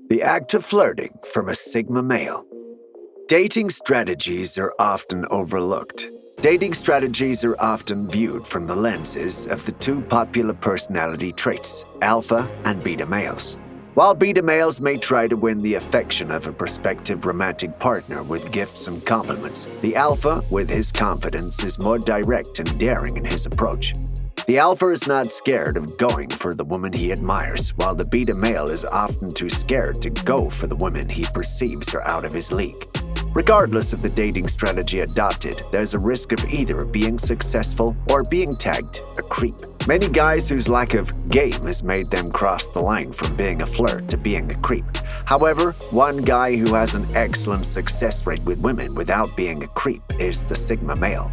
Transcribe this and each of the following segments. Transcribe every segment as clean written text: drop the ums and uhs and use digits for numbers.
The act of flirting from a Sigma male. Dating strategies are often overlooked. Dating strategies are often viewed from the lenses of the two popular personality traits, alpha and beta males. While beta males may try to win the affection of a prospective romantic partner with gifts and compliments, the alpha, with his confidence, is more direct and daring in his approach. The alpha is not scared of going for the woman he admires, while the beta male is often too scared to go for the woman he perceives are out of his league. Regardless of the dating strategy adopted, there's a risk of either being successful or being tagged a creep. Many guys whose lack of game has made them cross the line from being a flirt to being a creep. However, one guy who has an excellent success rate with women without being a creep is the Sigma male.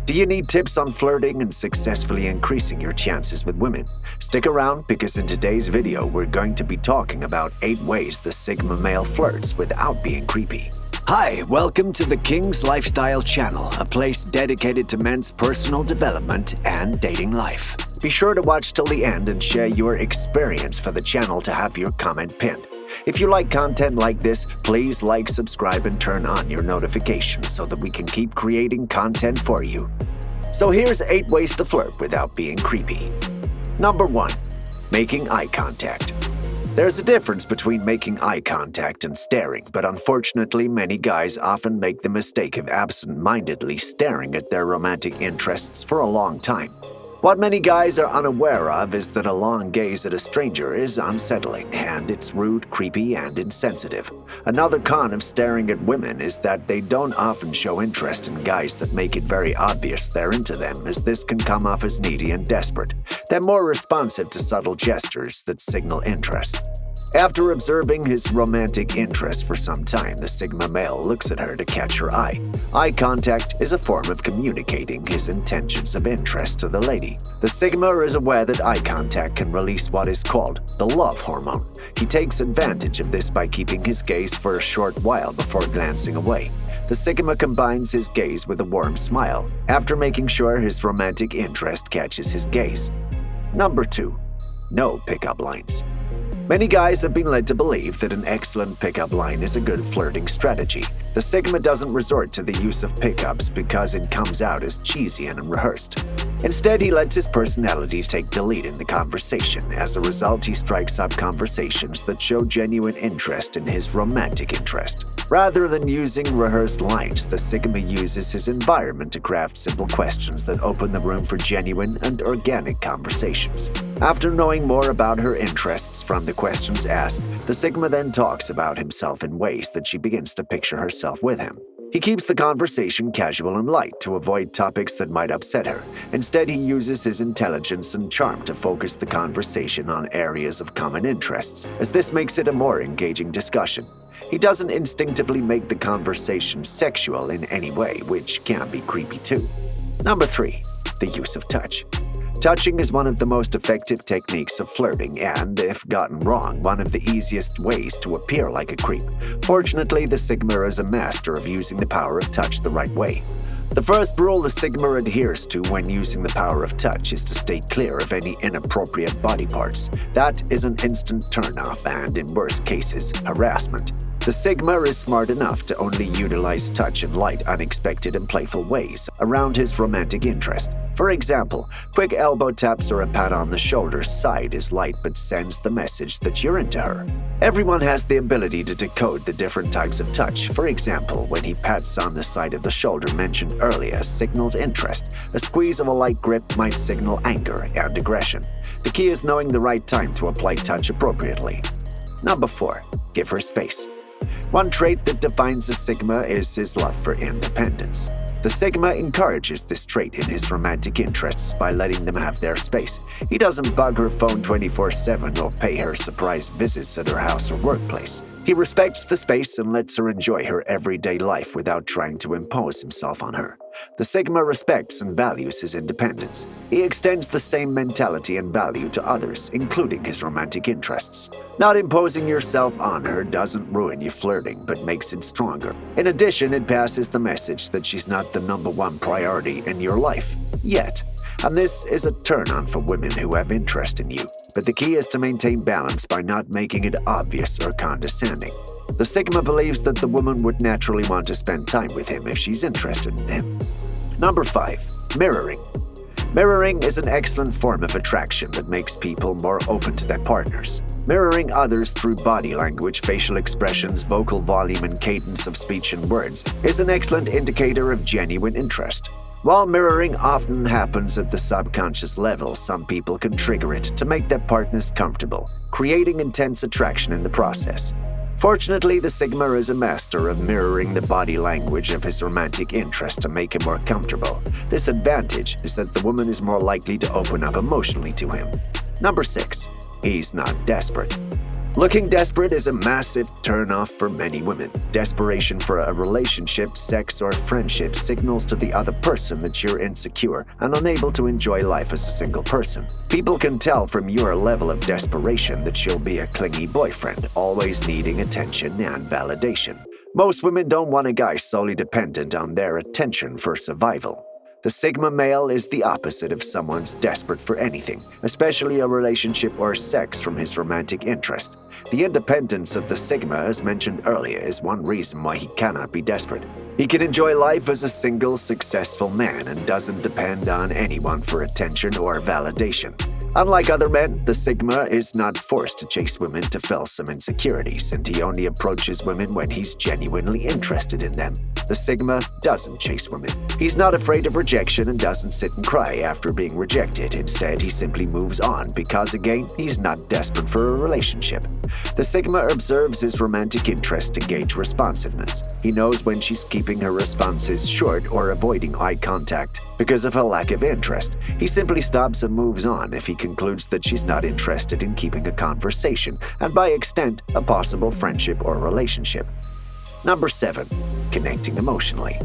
Do you need tips on flirting and successfully increasing your chances with women? Stick around because in today's video we're going to be talking about 8 ways the Sigma male flirts without being creepy. Hi, welcome to the King's Lifestyle channel, a place dedicated to men's personal development and dating life. Be sure to watch till the end and share your experience for the channel to have your comment pinned. If you like content like this, please like, subscribe, and turn on your notifications so that we can keep creating content for you. So here's 8 ways to flirt without being creepy. Number 1. Making eye contact. There's a difference between making eye contact and staring, but unfortunately many guys often make the mistake of absent-mindedly staring at their romantic interests for a long time. What many guys are unaware of is that a long gaze at a stranger is unsettling, and it's rude, creepy, and insensitive. Another con of staring at women is that they don't often show interest in guys that make it very obvious they're into them, as this can come off as needy and desperate. They're more responsive to subtle gestures that signal interest. After observing his romantic interest for some time, the Sigma male looks at her to catch her eye. Eye contact is a form of communicating his intentions of interest to the lady. The Sigma is aware that eye contact can release what is called the love hormone. He takes advantage of this by keeping his gaze for a short while before glancing away. The Sigma combines his gaze with a warm smile, after making sure his romantic interest catches his gaze. Number 2. No pickup lines. Many guys have been led to believe that an excellent pickup line is a good flirting strategy. The Sigma doesn't resort to the use of pickups because it comes out as cheesy and rehearsed. Instead, he lets his personality take the lead in the conversation. As a result, he strikes up conversations that show genuine interest in his romantic interest. Rather than using rehearsed lines, the Sigma uses his environment to craft simple questions that open the room for genuine and organic conversations. After knowing more about her interests from the questions asked, the Sigma then talks about himself in ways that she begins to picture herself with him. He keeps the conversation casual and light to avoid topics that might upset her. Instead, he uses his intelligence and charm to focus the conversation on areas of common interests, as this makes it a more engaging discussion. He doesn't instinctively make the conversation sexual in any way, which can be creepy too. Number 3. The use of touch. Touching is one of the most effective techniques of flirting and, if gotten wrong, one of the easiest ways to appear like a creep. Fortunately, the Sigma is a master of using the power of touch the right way. The first rule the Sigma adheres to when using the power of touch is to stay clear of any inappropriate body parts. That is an instant turnoff and, in worst cases, harassment. The Sigma is smart enough to only utilize touch in light, unexpected, and playful ways around his romantic interest. For example, quick elbow taps or a pat on the shoulder side is light but sends the message that you're into her. Everyone has the ability to decode the different types of touch. For example, when he pats on the side of the shoulder mentioned earlier signals interest. A squeeze of a light grip might signal anger and aggression. The key is knowing the right time to apply touch appropriately. Number 4. Give her space. One trait that defines a Sigma is his love for independence. The Sigma encourages this trait in his romantic interests by letting them have their space. He doesn't bug her phone 24/7 or pay her surprise visits at her house or workplace. He respects the space and lets her enjoy her everyday life without trying to impose himself on her. The Sigma respects and values his independence. He extends the same mentality and value to others, including his romantic interests. Not imposing yourself on her doesn't ruin your flirting, but makes it stronger. In addition, it passes the message that she's not the #1 priority in your life, yet. And this is a turn-on for women who have interest in you. But the key is to maintain balance by not making it obvious or condescending. The Sigma believes that the woman would naturally want to spend time with him if she's interested in him. Number 5. Mirroring. Mirroring is an excellent form of attraction that makes people more open to their partners. Mirroring others through body language, facial expressions, vocal volume, and cadence of speech and words is an excellent indicator of genuine interest. While mirroring often happens at the subconscious level, some people can trigger it to make their partners comfortable, creating intense attraction in the process. Fortunately, the Sigma is a master of mirroring the body language of his romantic interest to make him more comfortable. This advantage is that the woman is more likely to open up emotionally to him. Number 6. He's not desperate. Looking desperate is a massive turn-off for many women. Desperation for a relationship, sex, or friendship signals to the other person that you're insecure and unable to enjoy life as a single person. People can tell from your level of desperation that you'll be a clingy boyfriend, always needing attention and validation. Most women don't want a guy solely dependent on their attention for survival. The Sigma male is the opposite of someone's desperate for anything, especially a relationship or sex from his romantic interest. The independence of the Sigma, as mentioned earlier, is one reason why he cannot be desperate. He can enjoy life as a single, successful man and doesn't depend on anyone for attention or validation. Unlike other men, the Sigma is not forced to chase women to fill some insecurities, and he only approaches women when he's genuinely interested in them. The Sigma doesn't chase women. He's not afraid of rejection and doesn't sit and cry after being rejected. Instead, he simply moves on because, again, he's not desperate for a relationship. The Sigma observes his romantic interest to gauge responsiveness. He knows when she's keeping her responses short or avoiding eye contact because of a lack of interest. He simply stops and moves on if he concludes that she's not interested in keeping a conversation and, by extent, a possible friendship or relationship. Number 7. Connecting emotionally.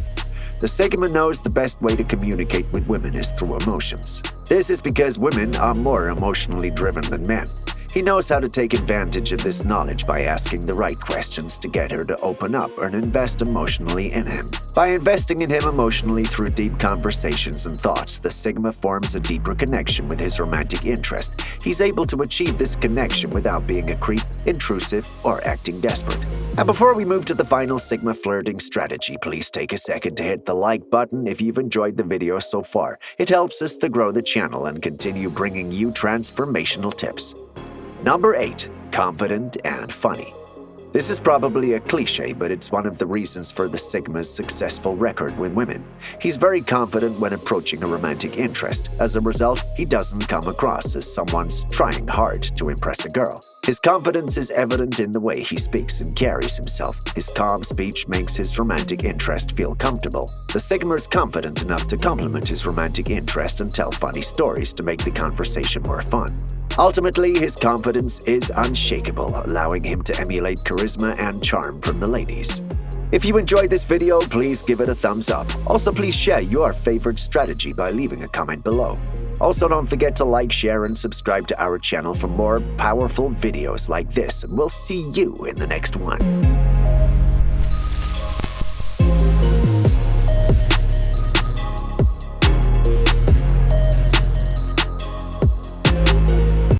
The Sigma knows the best way to communicate with women is through emotions. This is because women are more emotionally driven than men. He knows how to take advantage of this knowledge by asking the right questions to get her to open up and invest emotionally in him. By investing in him emotionally through deep conversations and thoughts, the Sigma forms a deeper connection with his romantic interest. He's able to achieve this connection without being a creep, intrusive, or acting desperate. And before we move to the final Sigma flirting strategy, please take a second to hit the like button if you've enjoyed the video so far. It helps us to grow the channel and continue bringing you transformational tips. Number 8. Confident and funny. This is probably a cliche, but it's one of the reasons for the Sigma's successful record with women. He's very confident when approaching a romantic interest. As a result, he doesn't come across as someone's trying hard to impress a girl. His confidence is evident in the way he speaks and carries himself. His calm speech makes his romantic interest feel comfortable. The Sigma is confident enough to compliment his romantic interest and tell funny stories to make the conversation more fun. Ultimately, his confidence is unshakable, allowing him to emulate charisma and charm from the ladies. If you enjoyed this video, please give it a thumbs up. Also, please share your favorite strategy by leaving a comment below. Also, don't forget to like, share, and subscribe to our channel for more powerful videos like this, and we'll see you in the next one.